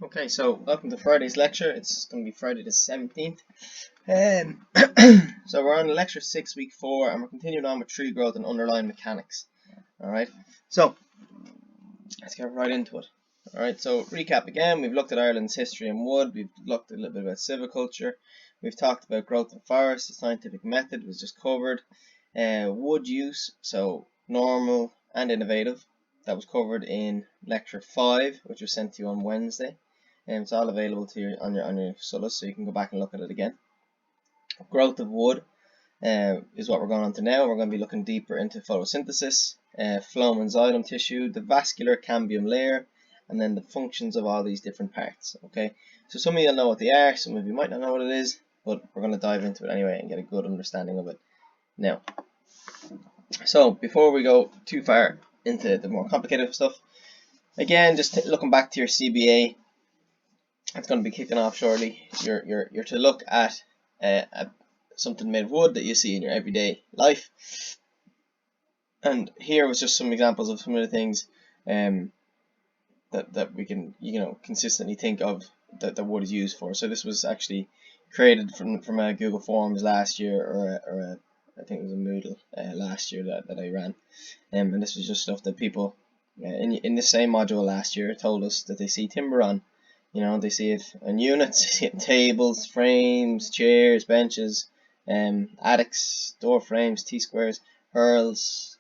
Okay, so welcome to Friday's lecture. It's going to be Friday the 17th. So we're on lecture 6, week 4, and we're continuing on with tree growth and underlying mechanics. Alright, so let's get right into it. Alright, so recap again. We've looked at Ireland's history and wood. We've looked a little bit about silviculture. We've talked about growth in forests. The scientific method was just covered. Wood use, so normal and innovative. That was covered in lecture 5, which was sent to you on Wednesday. And it's all available to you on your Solus, so you can go back and look at it again. Growth of wood is what we're going on to now. We're going to be looking deeper into photosynthesis, Phloem and Xylem tissue, the vascular cambium layer, and then the functions of all these different parts. Okay, so some of you will know what they are, some of you might not know what it is, but we're going to dive into it anyway and get a good understanding of it now. So before we go too far into the more complicated stuff, again, just looking back to your CBA. It's going to be kicking off shortly. You're to look at something made of wood that you see in your everyday life, and here was just some examples of some of the things that we can consistently think of that the wood is used for. So this was actually created from a Google Forms last year, or I think it was a Moodle last year that I ran, and this was just stuff that people in the same module last year told us that they see timber on. They see it on units, they see it in tables, frames, chairs, benches, attics, door frames, T-squares, hurls.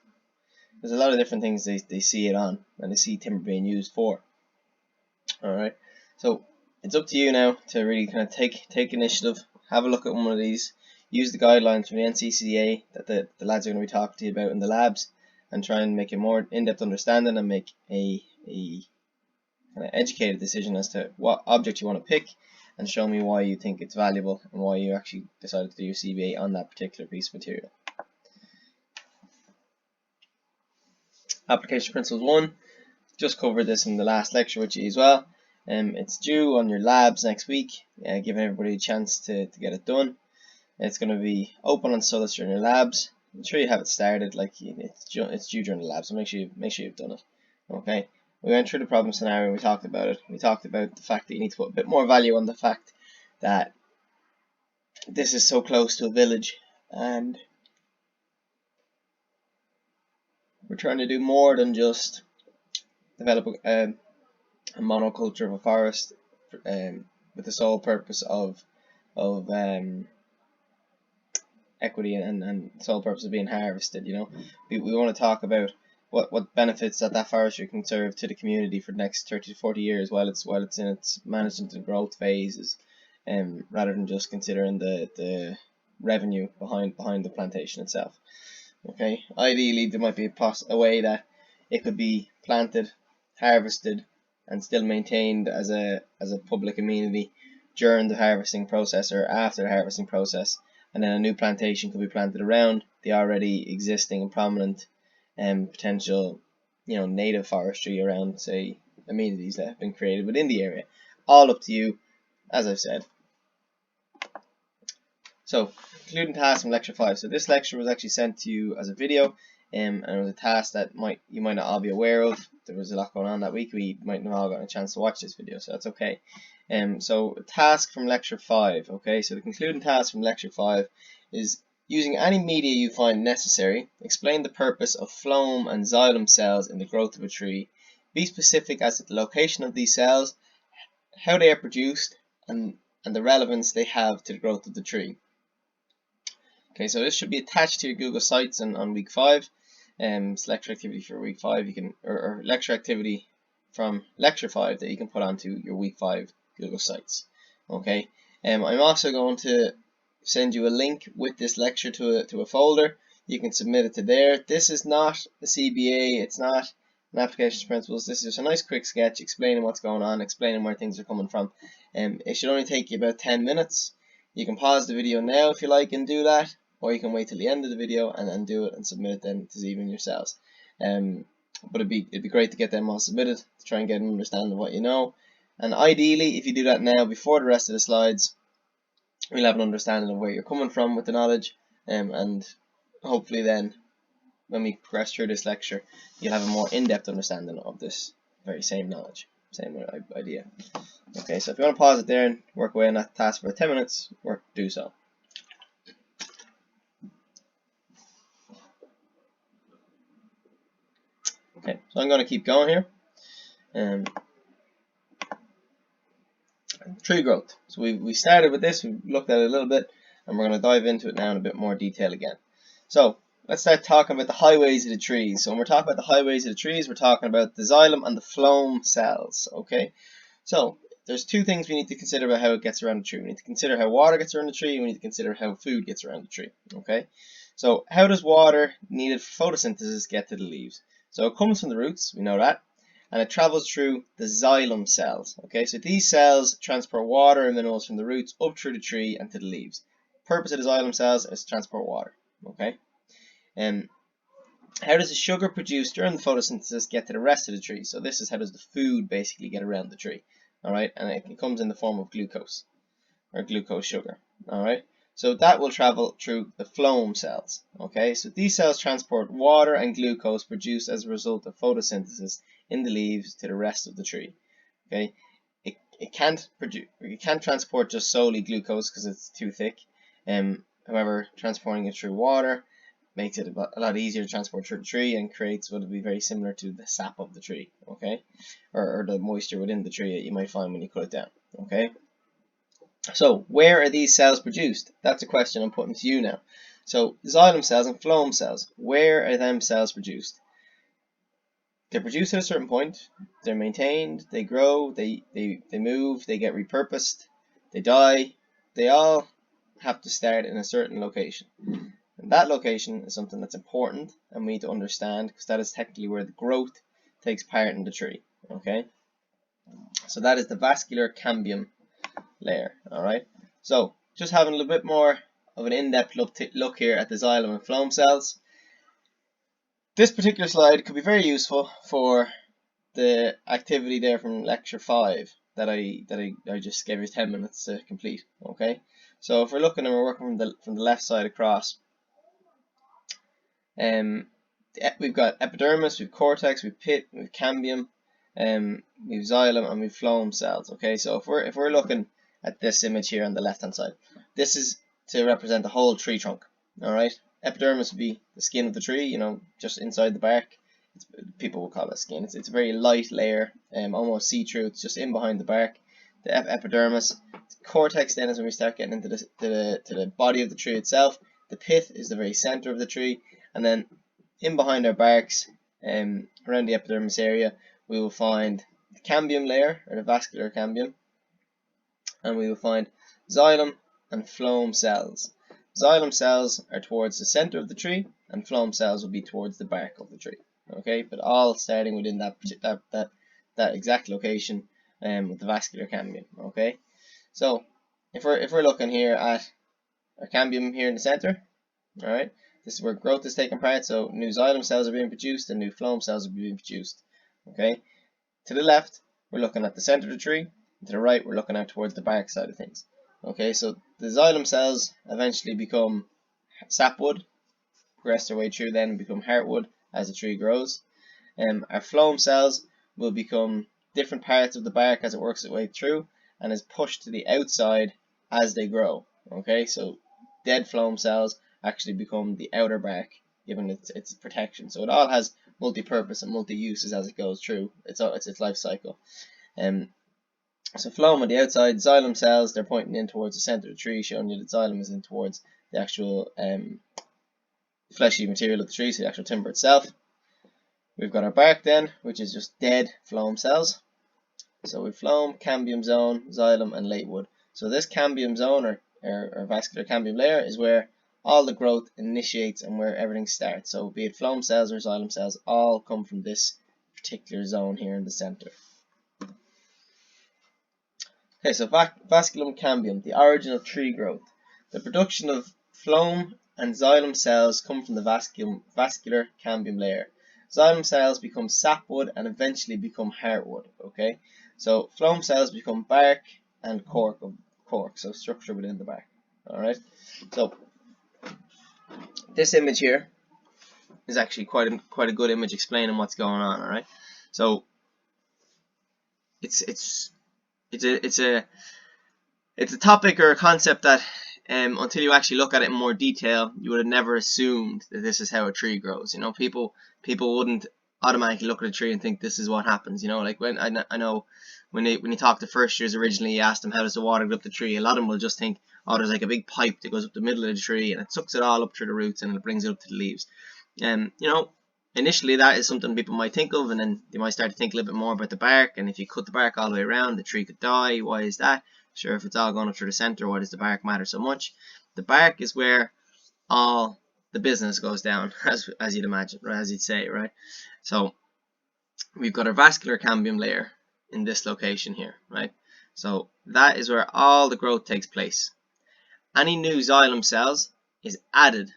There's a lot of different things they see it on, and they see timber being used for. Alright, so it's up to you now to really kind of take initiative, have a look at one of these, use the guidelines from the NCCA that the lads are going to be talking to you about in the labs, and try and make a more in-depth understanding and make a kind of educated decision as to what object you want to pick, and show me why you think it's valuable and why you actually decided to do your CBA on that particular piece of material. Application Principles 1, just covered this in the last lecture with you as well. It's due on your labs next week, giving everybody a chance to get it done. It's going to be open on Solus during your labs. I'm sure you have it started, like it's due during the labs, so make sure you've done it. Okay. We went through the problem scenario and we talked about it. We talked about the fact that you need to put a bit more value on the fact that this is so close to a village, and we're trying to do more than just develop a monoculture of a forest with the sole purpose of equity and sole purpose of being harvested. We want to talk about what benefits that forestry can serve to the community for the next 30 to 40 years while it's in its management and growth phases, rather than just considering the revenue behind the plantation itself. Okay, ideally there might be a way that it could be planted, harvested, and still maintained as a public amenity during the harvesting process or after the harvesting process, and then a new plantation could be planted around the already existing and prominent potential native forestry around, say, amenities that have been created within the area. All up to you, as I've said. So, concluding task from lecture 5. So this lecture was actually sent to you as a video, and it was a task that you might not all be aware of. There was a lot going on that week. We might not all gotten a chance to watch this video, so that's okay. So a task from lecture 5. Okay, so the concluding task from lecture 5 is: using any media you find necessary, explain the purpose of Phloem and Xylem cells in the growth of a tree. Be specific as to the location of these cells, how they are produced, and the relevance they have to the growth of the tree. Okay, so this should be attached to your Google Sites on week 5. It's lecture activity for week 5. You can or lecture activity from lecture 5 that you can put onto your week 5 Google Sites. Okay, I'm also going to send you a link with this lecture to a folder. You can submit it to there. This is not a CBA, it's not an application principles. This is just a nice quick sketch explaining what's going on, explaining where things are coming from. It should only take you about 10 minutes. You can pause the video now if you like and do that, or you can wait till the end of the video and do it and submit it then this evening yourselves. But it'd be great to get them all submitted to try and get an understanding of what you know. And ideally, if you do that now before the rest of the slides, we'll have an understanding of where you're coming from with the knowledge, and hopefully then when we progress through this lecture, you'll have a more in-depth understanding of this very same knowledge. same idea. Okay, so if you want to pause it there and work away on that task for 10 minutes, do so. Okay, so I'm going to keep going here. Tree growth. So we started with this, we looked at it a little bit, and we're going to dive into it now in a bit more detail again. So let's start talking about the highways of the trees. So when we're talking about the highways of the trees, we're talking about the xylem and the phloem cells. Okay, so there's two things we need to consider about how it gets around the tree. We need to consider how water gets around the tree, and we need to consider how food gets around the tree. Okay, so how does water needed for photosynthesis get to the leaves? So it comes from the roots, we know that, and it travels through the xylem cells. Okay, so these cells transport water and minerals from the roots up through the tree and to the leaves. The purpose of the xylem cells is to transport water. Okay, and how does the sugar produced during the photosynthesis get to the rest of the tree? So this is how does the food basically get around the tree. Alright, and it comes in the form of glucose, or glucose sugar. Alright, so that will travel through the phloem cells. Okay, so these cells transport water and glucose produced as a result of photosynthesis in the leaves to the rest of the tree. Okay, it can't transport just solely glucose because it's too thick. However, transporting it through water makes it a lot easier to transport through the tree and creates what will be very similar to the sap of the tree, okay, or the moisture within the tree that you might find when you cut it down. Okay, so where are these cells produced? That's a question I'm putting to you now. So xylem cells and phloem cells, where are them cells produced? They're produced at a certain point, they're maintained, they grow, they move, they get repurposed, they die. They all have to start in a certain location. And that location is something that's important and we need to understand, because that is technically where the growth takes part in the tree. Okay, so that is the vascular cambium layer. Alright, so just having a little bit more of an in-depth look here at the xylem and phloem cells. This particular slide could be very useful for the activity there from lecture 5 that I just gave you 10 minutes to complete. Okay, so if we're looking and we're working from the left side across, we've got epidermis, we've cortex, we've pit, we've cambium, we've xylem, and we've phloem cells. Okay, so if we're looking at this image here on the left hand side, this is to represent the whole tree trunk. All right, epidermis would be the skin of the tree, you know, just inside the bark. People will call it skin. It's a very light layer, almost see-through. It's just in behind the bark. The epidermis. Cortex then is when we start getting into the body of the tree itself. The pith is the very center of the tree, and then in behind our barks, around the epidermis area, we will find the cambium layer, or the vascular cambium, and we will find xylem and phloem cells. Xylem cells are towards the center of the tree, and phloem cells will be towards the bark of the tree. Okay, but all starting within that exact location, with the vascular cambium. Okay, so if we're looking here at our cambium here in the center, all right, this is where growth is taking part. So new xylem cells are being produced and new phloem cells are being produced. Okay, to the left we're looking at the center of the tree, and to the right we're looking out towards the bark side of things. Okay, so the xylem cells eventually become sapwood, progress their way through then and become heartwood as the tree grows. Our phloem cells will become different parts of the bark as it works its way through and is pushed to the outside as they grow. Okay, so dead phloem cells actually become the outer bark, given its protection. So it all has multi-purpose and multi-uses as it goes through its life cycle. So phloem on the outside, xylem cells, they're pointing in towards the center of the tree, showing you that xylem is in towards the actual fleshy material of the tree, so the actual timber itself. We've got our bark then, which is just dead phloem cells. So we've phloem, cambium zone, xylem, and late wood. So this cambium zone, or vascular cambium layer, is where all the growth initiates and where everything starts. So be it phloem cells or xylem cells, all come from this particular zone here in the center. Okay, so vascular cambium, the origin of tree growth. The production of phloem and xylem cells come from the vascular cambium layer. Xylem cells become sapwood and eventually become heartwood. Okay, so phloem cells become bark and cork, so structure within the bark. All right, so this image here is actually quite a good image explaining what's going on. All right, so it's a topic or a concept that until you actually look at it in more detail, you would have never assumed that this is how a tree grows. You know, people wouldn't automatically look at a tree and think this is what happens. You know, like when I know when you talk to first years originally, you ask them how does the water get up the tree. A lot of them will just think, oh, there's like a big pipe that goes up the middle of the tree and it sucks it all up through the roots and it brings it up to the leaves. You know, initially that is something people might think of, and then they might start to think a little bit more about the bark. And if you cut the bark all the way around, the tree could die. Why is that? Sure, if it's all going up through the center, why does the bark matter so much? The bark is where all the business goes down, as you'd imagine, or as you'd say, right? So we've got our vascular cambium layer in this location here, right? So that is where all the growth takes place. Any new xylem cells is added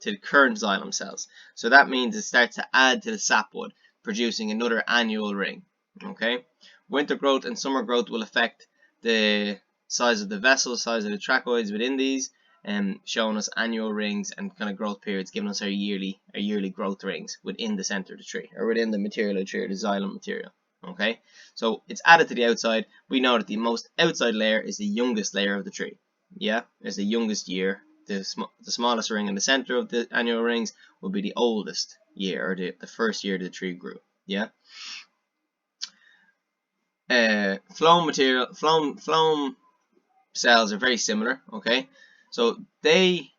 to the current xylem cells. So that means it starts to add to the sapwood, producing another annual ring. Okay? Winter growth and summer growth will affect the size of the vessel, size of the tracheids within these, and showing us annual rings and kind of growth periods, giving us our yearly growth rings within the center of the tree, or within the material of the tree, or the xylem material. Okay? So it's added to the outside. We know that the most outside layer is the youngest layer of the tree. Yeah, it's the youngest year. The smallest ring in the center of the annual rings will be the oldest year, or the first year the tree grew. Yeah. Phloem cells are very similar. Okay, so they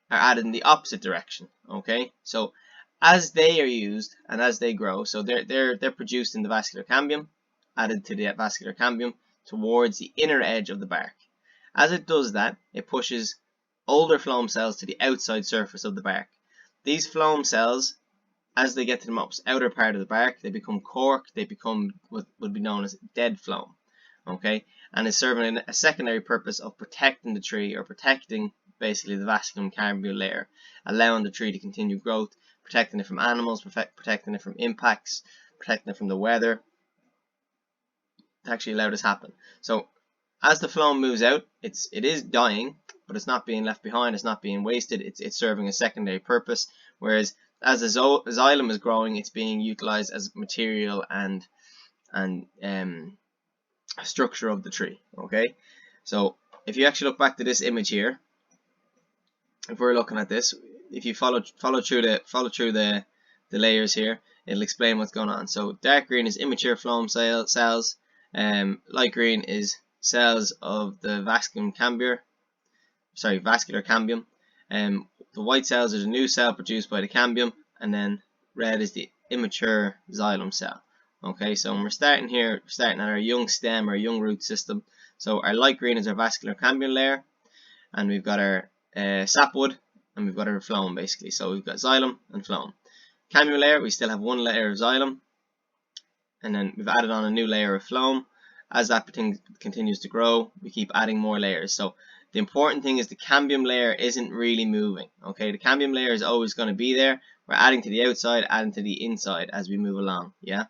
are added in the opposite direction. Okay, so as they are used and as they grow, so they're produced in the vascular cambium, added to the vascular cambium towards the inner edge of the bark. As it does that, it pushes older phloem cells to the outside surface of the bark. These phloem cells, as they get to the most outer part of the bark, they become cork, they become what would be known as dead phloem. Okay, and is serving a secondary purpose of protecting the tree, or protecting basically the vascular cambium layer, allowing the tree to continue growth, protecting it from animals, protecting it from impacts, protecting it from the weather, to actually allow this to happen. So as the phloem moves out, it is dying, but it's not being left behind, it's not being wasted, it's serving a secondary purpose, whereas as the xylem is growing, it's being utilized as material and structure of the tree. Okay, so if you actually look back to this image here, if we're looking at this, if you follow through the layers here, it'll explain what's going on. So dark green is immature phloem cells, light green is cells of the vascular cambium. The white cells are the new cell produced by the cambium, and then red is the immature xylem cell. Okay, so when we're starting here, starting at our young stem, our young root system. So our light green is our vascular cambium layer, and we've got our sapwood, and we've got our phloem basically. So we've got xylem and phloem. Cambium layer, we still have one layer of xylem, and then we've added on a new layer of phloem. As that continues to grow, we keep adding more layers. So the important thing is the cambium layer isn't really moving. Okay, the cambium layer is always going to be there. We're adding to the outside, adding to the inside as we move along. Yeah,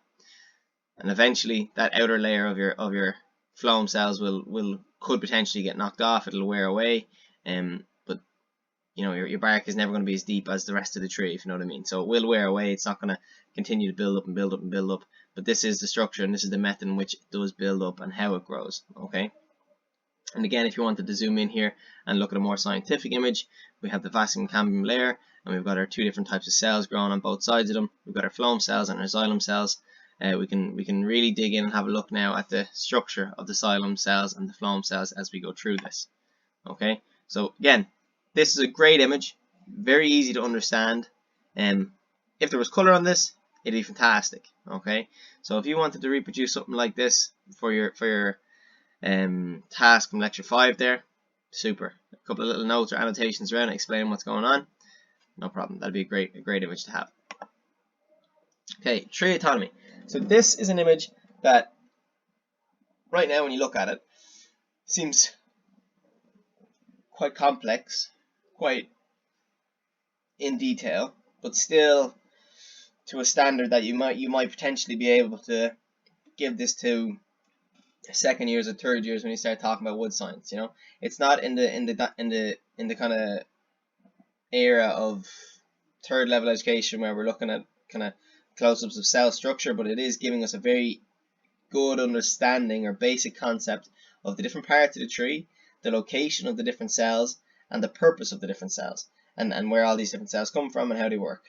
and eventually that outer layer of your phloem cells could potentially get knocked off. It'll wear away, but you know your bark is never going to be as deep as the rest of the tree, if you know what I mean. So it will wear away. It's not going to continue to build up and build up and build up. But this is the structure, and this is the method in which it does build up and how it grows. Okay. And again, if you wanted to zoom in here and look at a more scientific image, we have the vascular cambium layer, and we've got our two different types of cells growing on both sides of them. We've got our phloem cells and our xylem cells. We can really dig in and have a look now at the structure of the xylem cells and the phloem cells as we go through this. Okay, so again, this is a great image, very easy to understand. If there was color on this, it'd be fantastic. Okay, so if you wanted to reproduce something like this for your task from lecture 5 there, super. A couple of little notes or annotations around it explaining what's going on, no problem. That'd be a great image to have. Okay, tree autonomy. So this is an image that right now when you look at it seems quite complex, quite in detail, but still to a standard that you might potentially be able to give this to second years or third years when you start talking about wood science. You know, it's not in the kind of era of third level education where we're looking at kind of close-ups of cell structure, but it is giving us a very good understanding or basic concept of the different parts of the tree, the location of the different cells, and the purpose of the different cells, and where all these different cells come from and how they work.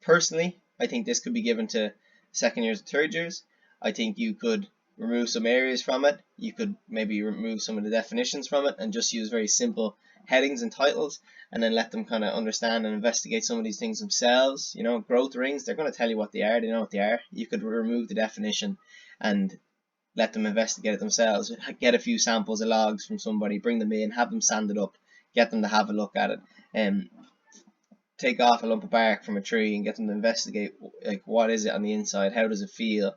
Personally, I think this could be given to second years and third years. I think you could remove some areas from it. You could maybe remove some of the definitions from it and just use very simple headings and titles, and then let them kind of understand and investigate some of these things themselves. You know, growth rings, they're going to tell you what they are. They know what they are. You could remove the definition and let them investigate it themselves. Get a few samples of logs from somebody, bring them in, have them sand it up, get them to have a look at it, and take off a lump of bark from a tree and get them to investigate, like, what is it on the inside, how does it feel,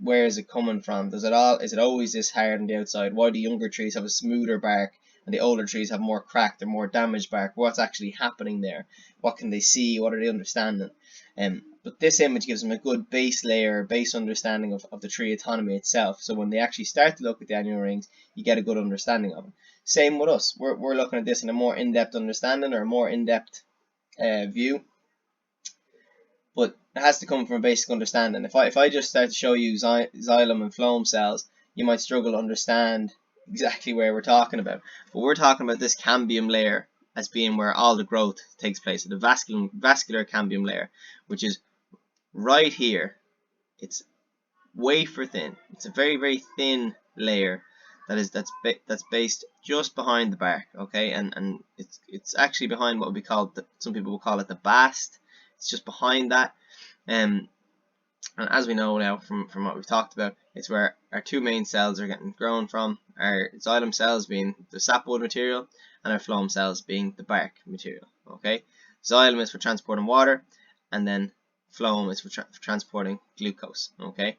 where is it coming from, is it always this hard on the outside, why do younger trees have a smoother bark and the older trees have more cracked or more damaged bark, what's actually happening there, what can they see, what are they understanding. But this image gives them a good base layer, base understanding of the tree autonomy itself, so when they actually start to look at the annual rings, you get a good understanding of it. Same with us, we're looking at this in a more in-depth understanding or a more in-depth view, but it has to come from a basic understanding. If I just start to show you xylem and phloem cells, you might struggle to understand exactly where we're talking about. But we're talking about this cambium layer as being where all the growth takes place, the vascular cambium layer, which is right here. It's wafer thin. It's a very, very thin layer that's based just behind the bark, okay, and it's actually behind what would be called, some people will call it the bast. It's just behind that, and as we know now from what we've talked about, it's where our two main cells are getting grown from, our xylem cells being the sapwood material and our phloem cells being the bark material, okay. Xylem is for transporting water, and then phloem is for transporting glucose, okay.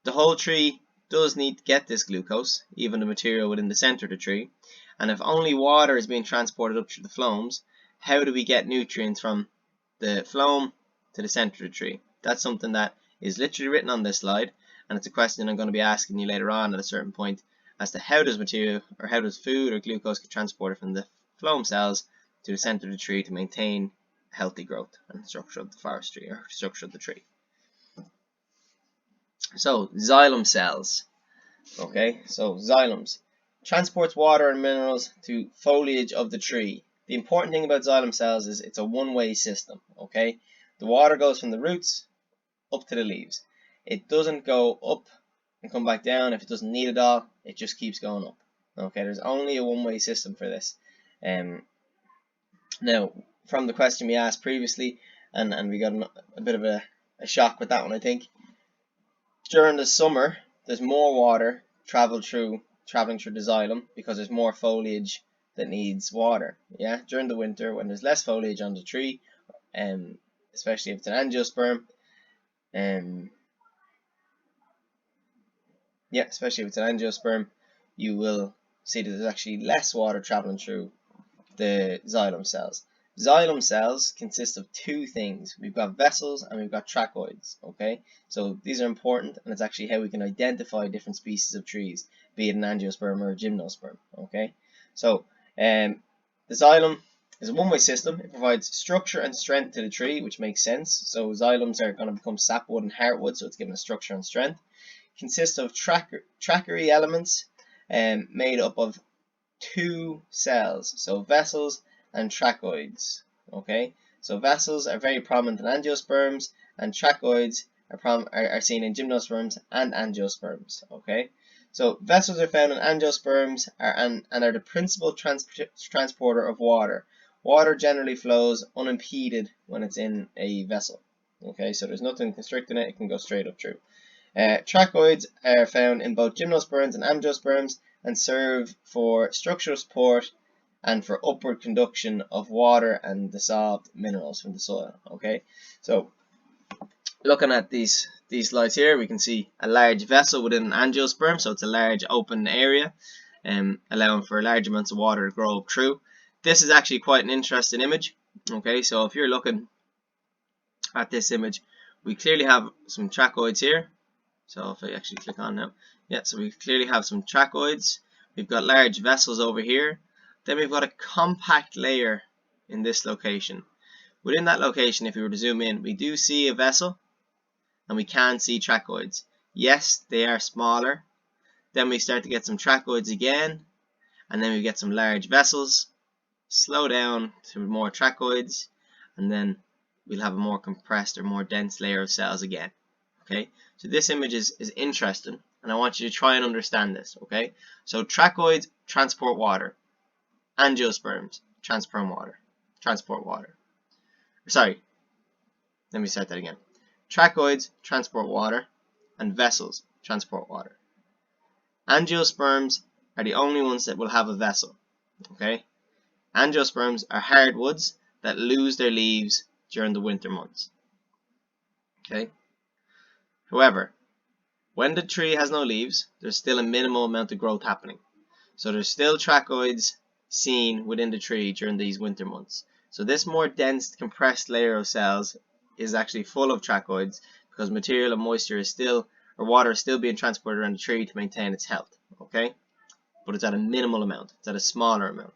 The whole tree does need to get this glucose, even the material within the center of the tree, and if only water is being transported up through the phloems, how do we get nutrients from the phloem to the center of the tree? That's something that is literally written on this slide, and it's a question I'm going to be asking you later on at a certain point as to how does material, or how does food or glucose get transported from the phloem cells to the center of the tree to maintain healthy growth and structure of the forestry, or structure of the tree. So, xylem cells. Okay, so xylems transports water and minerals to foliage of the tree. The important thing about xylem cells is it's a one-way system, okay? The water goes from the roots up to the leaves. It doesn't go up and come back down if it doesn't need it all. It just keeps going up. Okay, there's only a one-way system for this. Now, from the question we asked previously, and we got a bit of a shock with that one, I think. During the summer, there's more water traveling through the xylem because there's more foliage that needs water. Yeah, during the winter, when there's less foliage on the tree, especially if it's an angiosperm, you will see that there's actually less water traveling through the xylem cells. Xylem cells consist of two things. We've got vessels and we've got tracheids, okay? So these are important, and it's actually how we can identify different species of trees, be it an angiosperm or a gymnosperm, okay? So the xylem is a one-way system. It provides structure and strength to the tree, which makes sense. So xylems are going to become sapwood and heartwood, so it's given a structure and strength. It consists of tracheids elements made up of two cells, so vessels and tracheids. Okay, so vessels are very prominent in angiosperms, and tracheids are seen in gymnosperms and angiosperms. Okay, so vessels are found in angiosperms and are the principal transporter of water. Water generally flows unimpeded when it's in a vessel. Okay, so there's nothing constricting it; it can go straight up through. Tracheids are found in both gymnosperms and angiosperms and serve for structural support and for upward conduction of water and dissolved minerals from the soil. Okay, so looking at these slides here, we can see a large vessel within an angiosperm, so it's a large open area, allowing for large amounts of water to grow up through. This is actually quite an interesting image. Okay, so if you're looking at this image, we clearly have some tracheids here. So if I actually click on now, yeah, so we clearly have some tracheids. We've got large vessels over here. Then we've got a compact layer in this location. Within that location, if we were to zoom in, we do see a vessel. and we can see tracheids. Yes, they are smaller. Then we start to get some tracheids again, and then we get some large vessels. Slow down to more tracheids, and then we'll have a more compressed or more dense layer of cells again. Okay, so this image is interesting, and I want you to try and understand this. Okay, so tracheids transport water, angiosperms transport water. Sorry, let me start that again. Tracheids transport water, and vessels transport water. Angiosperms are the only ones that will have a vessel. Okay, angiosperms are hardwoods that lose their leaves during the winter months. Okay. However, when the tree has no leaves, there's still a minimal amount of growth happening. So there's still tracheids seen within the tree during these winter months. So this more dense, compressed layer of cells is actually full of tracheids because material and moisture is still, or water is still being transported around the tree to maintain its health. Okay? But it's at a minimal amount. It's at a smaller amount.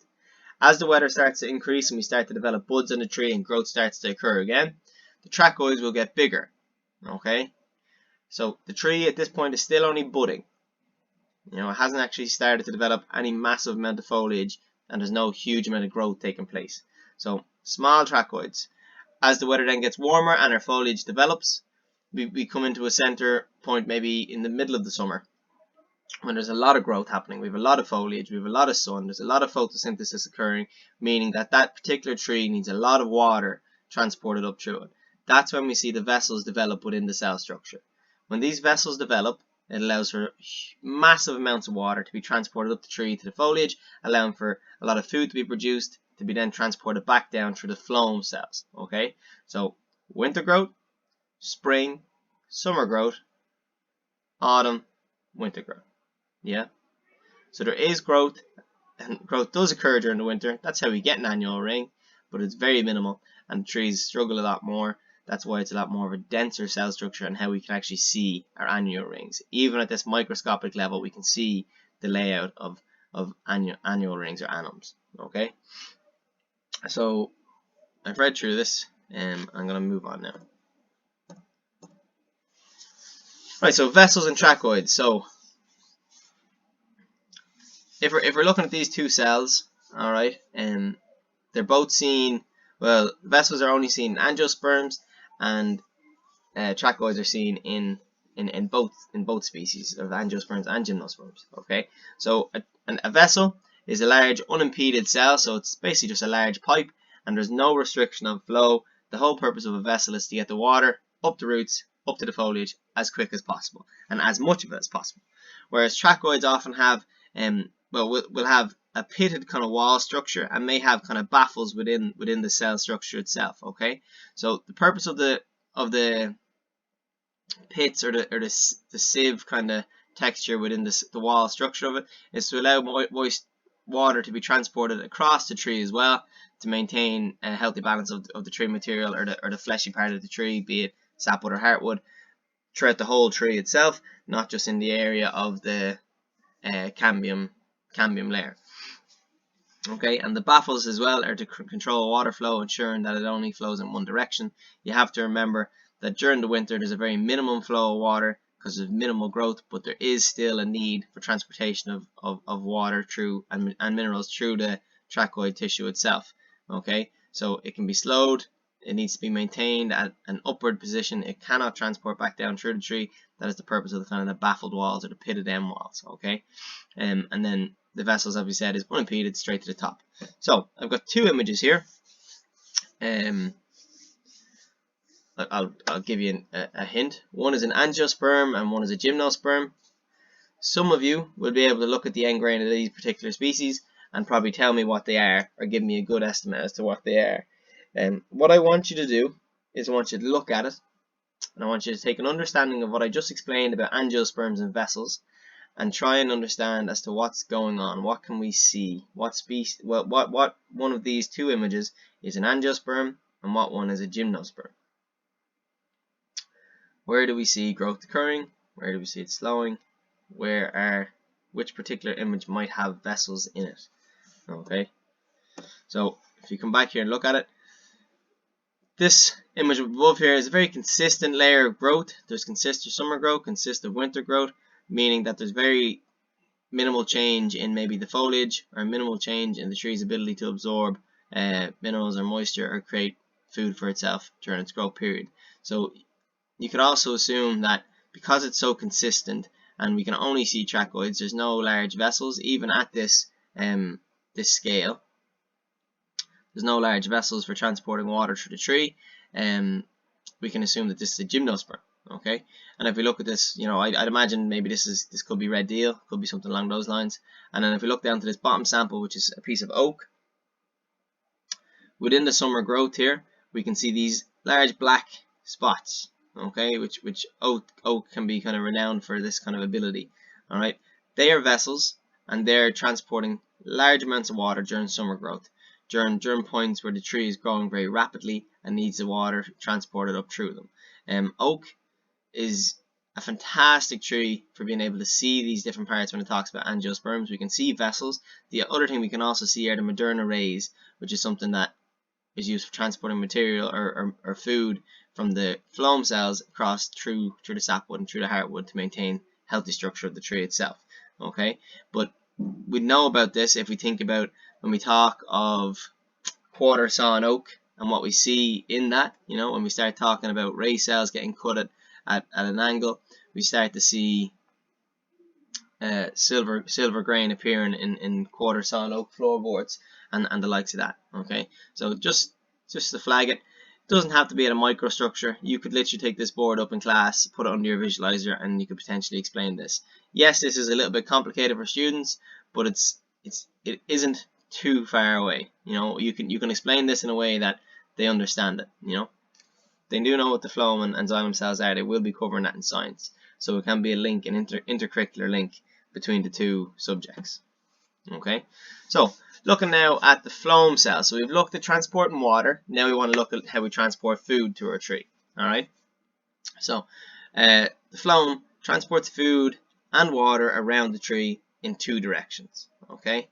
As the weather starts to increase and we start to develop buds on the tree and growth starts to occur again, the tracheids will get bigger. Okay? So the tree at this point is still only budding. It hasn't actually started to develop any massive amount of foliage, and there's no huge amount of growth taking place. So small tracheids. As the weather then gets warmer and our foliage develops, we come into a center point maybe in the middle of the summer when there's a lot of growth happening. We have a lot of foliage, we have a lot of sun, there's a lot of photosynthesis occurring, meaning that that particular tree needs a lot of water transported up through it. That's when we see the vessels develop within the cell structure. When these vessels develop, it allows for massive amounts of water to be transported up the tree to the foliage, allowing for a lot of food to be produced to be then transported back down through the phloem cells. Okay, so winter growth, spring, summer growth, autumn, winter growth. Yeah, so there is growth, and growth does occur during the winter. That's how we get an annual ring, but it's very minimal, and trees struggle a lot more. That's why it's a lot more of a denser cell structure and how we can actually see our annual rings. Even at this microscopic level, we can see the layout of annual rings or anomes. Okay, so I've read through this, and I'm going to move on now. Right, so vessels and tracheids. So if we're looking at these two cells, all right, they're both seen. Well, vessels are only seen in angiosperms, and tracheids are seen in both species of angiosperms and gymnosperms. Okay, so a vessel is a large unimpeded cell, so it's basically just a large pipe, and there's no restriction of flow. The whole purpose of a vessel is to get the water up the roots, up to the foliage as quick as possible, and as much of it as possible. Whereas tracheids often have we'll have a pitted kind of wall structure and may have kind of baffles within the cell structure itself. Okay, so the purpose of the pits or the sieve kind of texture within the wall structure of it is to allow moist water to be transported across the tree as well, to maintain a healthy balance of the tree material or the fleshy part of the tree, be it sapwood or heartwood, throughout the whole tree itself, not just in the area of the cambium layer. Okay, and the baffles as well are to control water flow, ensuring that it only flows in one direction. You have to remember that during the winter there's a very minimum flow of water because of minimal growth, but there is still a need for transportation of water through and minerals through the tracheoid tissue itself. Okay, so it can be slowed, it needs to be maintained at an upward position, it cannot transport back down through the tree. That is the purpose of the kind of the baffled walls or the pitted end walls. Okay, and then the vessels, as we said, is unimpeded straight to the top. So I've got two images here. I'll give you a hint. One is an angiosperm and one is a gymnosperm. Some of you will be able to look at the end grain of these particular species and probably tell me what they are, or give me a good estimate as to what they are. What I want you to do is I want you to look at it, and I want you to take an understanding of what I just explained about angiosperms and vessels, and try and understand as to what's going on. What can we see? What species? What one of these two images is an angiosperm, and what one is a gymnosperm? Where do we see growth occurring? Where do we see it slowing? Which particular image might have vessels in it? Okay, so if you come back here and look at it, this image above here is a very consistent layer of growth. There's consistent summer growth, consistent winter growth, meaning that there's very minimal change in maybe the foliage or minimal change in the tree's ability to absorb minerals or moisture or create food for itself during its growth period. So you could also assume that because it's so consistent and we can only see tracheids, there's no large vessels even at this this scale. There's no large vessels for transporting water through the tree. We can assume that this is a gymnosperm. Okay, and if we look at this, you know, I'd imagine maybe this could be red deal, could be something along those lines. And then if we look down to this bottom sample, which is a piece of oak, within the summer growth here, we can see these large black spots. Okay, which oak can be kind of renowned for this kind of ability. All right, they are vessels, and they're transporting large amounts of water during summer growth, during points where the tree is growing very rapidly and needs the water transported up through them. Oak is a fantastic tree for being able to see these different parts when it talks about angiosperms. We can see vessels. The other thing we can also see are the Moderna rays, which is something that is used for transporting material or food from the phloem cells across through the sapwood and through the heartwood to maintain healthy structure of the tree itself. Okay, but we know about this if we think about when we talk of quarter sawn oak and what we see in that. You know, when we start talking about ray cells getting cut at an angle, we start to see silver grain appearing in quarter sawn oak floorboards and the likes of that. Okay, so just to flag it, doesn't have to be at a microstructure. You could literally take this board up in class, put it under your visualizer, and you could potentially explain this. Yes, this is a little bit complicated for students, but it isn't too far away. You know, you can explain this in a way that they understand it. You know, they do know what the phloem and xylem cells are. They will be covering that in science, so it can be a link, an intercurricular link between the two subjects. Okay, so looking now at the phloem cells. So we've looked at transporting water. Now we want to look at how we transport food to our tree. All right. So the phloem transports food and water around the tree in two directions. Okay.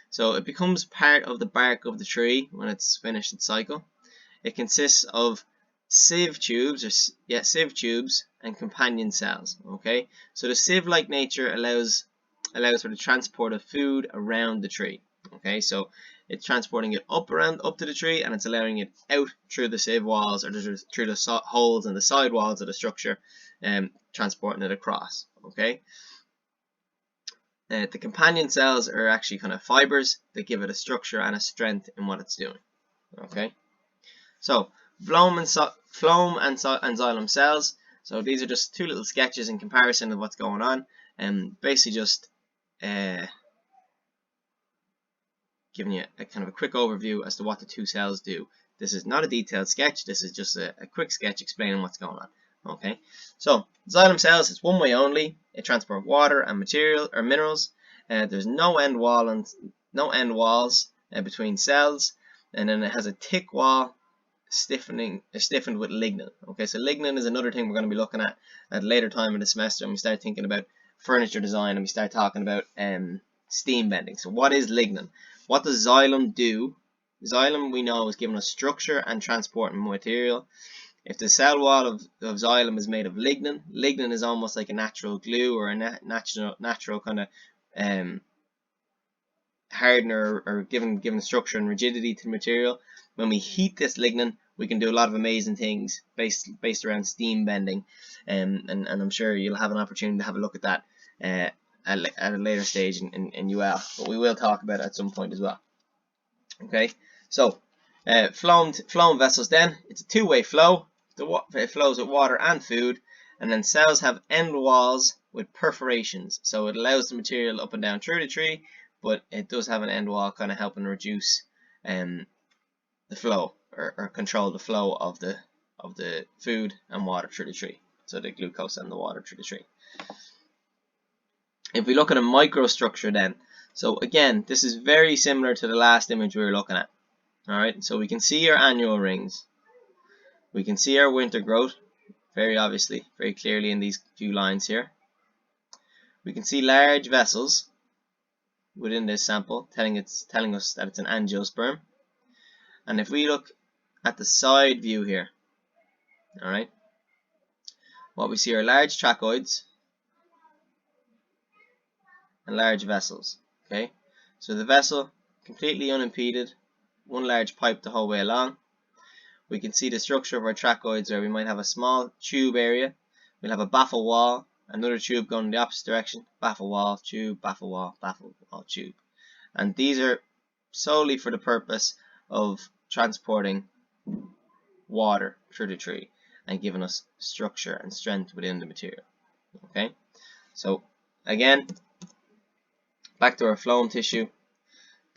So it becomes part of the bark of the tree when it's finished its cycle. It consists of sieve tubes and companion cells. Okay. So the sieve-like nature allows for the transport of food around the tree. Okay, so it's transporting it up to the tree, and it's allowing it out through the sieve walls or through the holes in the side walls of the structure, transporting it across. Okay, the companion cells are actually kind of fibers that give it a structure and a strength in what it's doing. Okay, so phloem and xylem cells. So these are just two little sketches in comparison of what's going on, and basically just giving you a kind of a quick overview as to what the two cells do. This is not a detailed sketch. This is just a quick sketch explaining what's going on. Okay, so xylem cells, it's one way only. It transports water and material or minerals. There's no end walls between cells, and then it has a thick wall stiffened with lignin. Okay, so lignin is another thing we're going to be looking at a later time in the semester when we start thinking about furniture design and we start talking about steam bending. So what is lignin? What does xylem do? Xylem, we know, is giving us structure and transporting material. If the cell wall of xylem is made of lignin, lignin is almost like a natural glue or a natural kind of hardener or giving structure and rigidity to the material. When we heat this lignin, we can do a lot of amazing things based around steam bending, and I'm sure you'll have an opportunity to have a look at that at a later stage in UL, but we will talk about it at some point as well. Okay, so phloem vessels, then it's a two-way flow. It flows with water and food, and then cells have end walls with perforations, so it allows the material up and down through the tree, but it does have an end wall kind of helping reduce the flow or control the flow of the food and water through the tree, so the glucose and the water through the tree. If we look at a microstructure then, so again, this is very similar to the last image we were looking at. Alright, so we can see our annual rings. We can see our winter growth, very obviously, very clearly in these few lines here. We can see large vessels within this sample telling us that it's an angiosperm. And if we look at the side view here, alright, what we see are large tracheids and large vessels. Okay, so the vessel completely unimpeded, one large pipe the whole way along. We can see the structure of our tracheids where we might have a small tube area. We'll have a baffle wall, another tube going in the opposite direction, baffle wall, tube, baffle wall, tube. And these are solely for the purpose of transporting water through the tree and giving us structure and strength within the material. Okay, so again, back to our phloem tissue.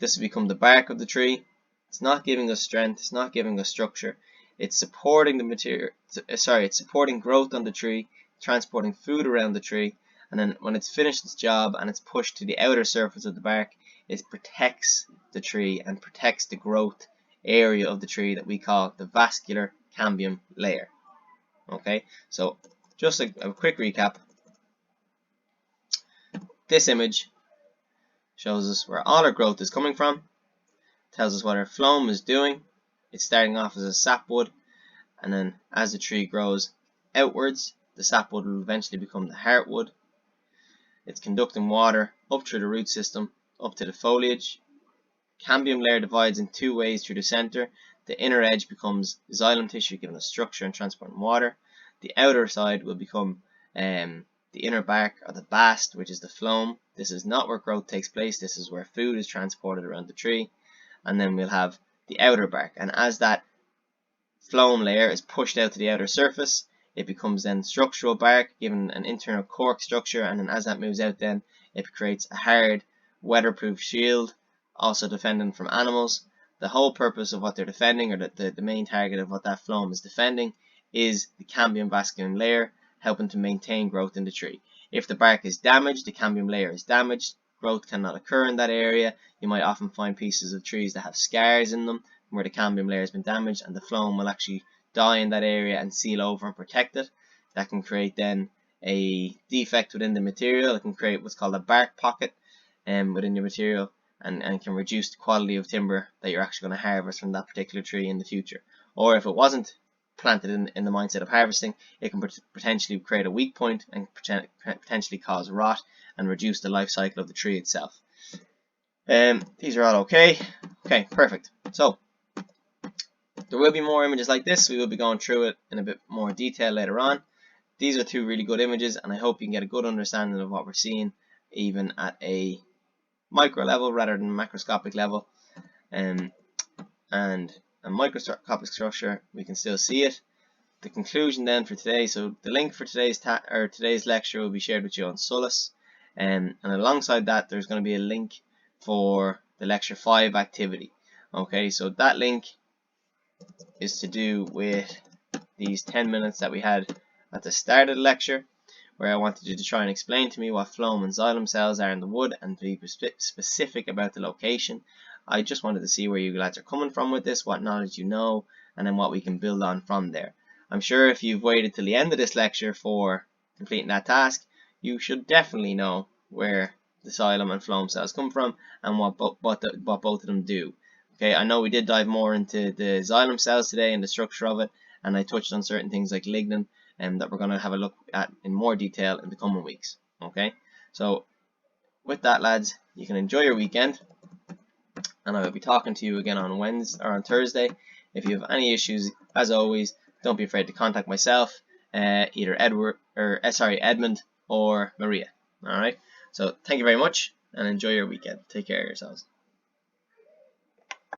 This will become the bark of the tree. It's not giving us strength, it's not giving us structure. It's supporting the material, it's supporting growth on the tree, transporting food around the tree, and then when it's finished its job and it's pushed to the outer surface of the bark, it protects the tree and protects the growth area of the tree that we call the vascular cambium layer. Okay, so just a quick recap. This image shows us where all our growth is coming from, tells us what our phloem is doing. It's starting off as a sapwood, and then as the tree grows outwards, the sapwood will eventually become the heartwood. It's conducting water up through the root system, up to the foliage. Cambium layer divides in two ways through the center. The inner edge becomes xylem tissue, giving us structure and transporting water. The outer side will become the inner bark, or the bast, which is the phloem. This is not where growth takes place, this is where food is transported around the tree. And then we'll have the outer bark, and as that phloem layer is pushed out to the outer surface, it becomes then structural bark, given an internal cork structure, and then as that moves out, then it creates a hard, weatherproof shield, also defending from animals. The whole purpose of what they're defending, or the main target of what that phloem is defending, is the cambium vasculum layer, helping to maintain growth in the tree. If the bark is damaged, the cambium layer is damaged, growth cannot occur in that area. You might often find pieces of trees that have scars in them where the cambium layer has been damaged, and the phloem will actually die in that area and seal over and protect it. That can create then a defect within the material. It can create what's called a bark pocket within your material, and can reduce the quality of timber that you're actually going to harvest from that particular tree in the future. Or if it wasn't planted in the mindset of harvesting, it can potentially create a weak point and potentially cause rot and reduce the life cycle of the tree itself. These are all okay. Okay, perfect. So there will be more images like this. We will be going through it in a bit more detail later on. These are two really good images, and I hope you can get a good understanding of what we're seeing, even at a micro level rather than macroscopic level. And a microscopic structure, we can still see it. The conclusion then for today, so the link for today's lecture will be shared with you on Solus, and alongside that there's going to be a link for the Lecture 5 activity. Okay, so that link is to do with these 10 minutes that we had at the start of the lecture, where I wanted you to try and explain to me what phloem and xylem cells are in the wood and to be specific about the location. I just wanted to see where you lads are coming from with this, what knowledge you know, and then what we can build on from there. I'm sure if you've waited till the end of this lecture for completing that task, you should definitely know where the xylem and phloem cells come from and what both of them do. Okay, I know we did dive more into the xylem cells today and the structure of it, and I touched on certain things like lignin that we're going to have a look at in more detail in the coming weeks. Okay, so with that, lads, you can enjoy your weekend, and I will be talking to you again on Wednesday or on Thursday. If you have any issues, as always, don't be afraid to contact myself, either Edmund or Maria. Alright, so thank you very much and enjoy your weekend. Take care of yourselves.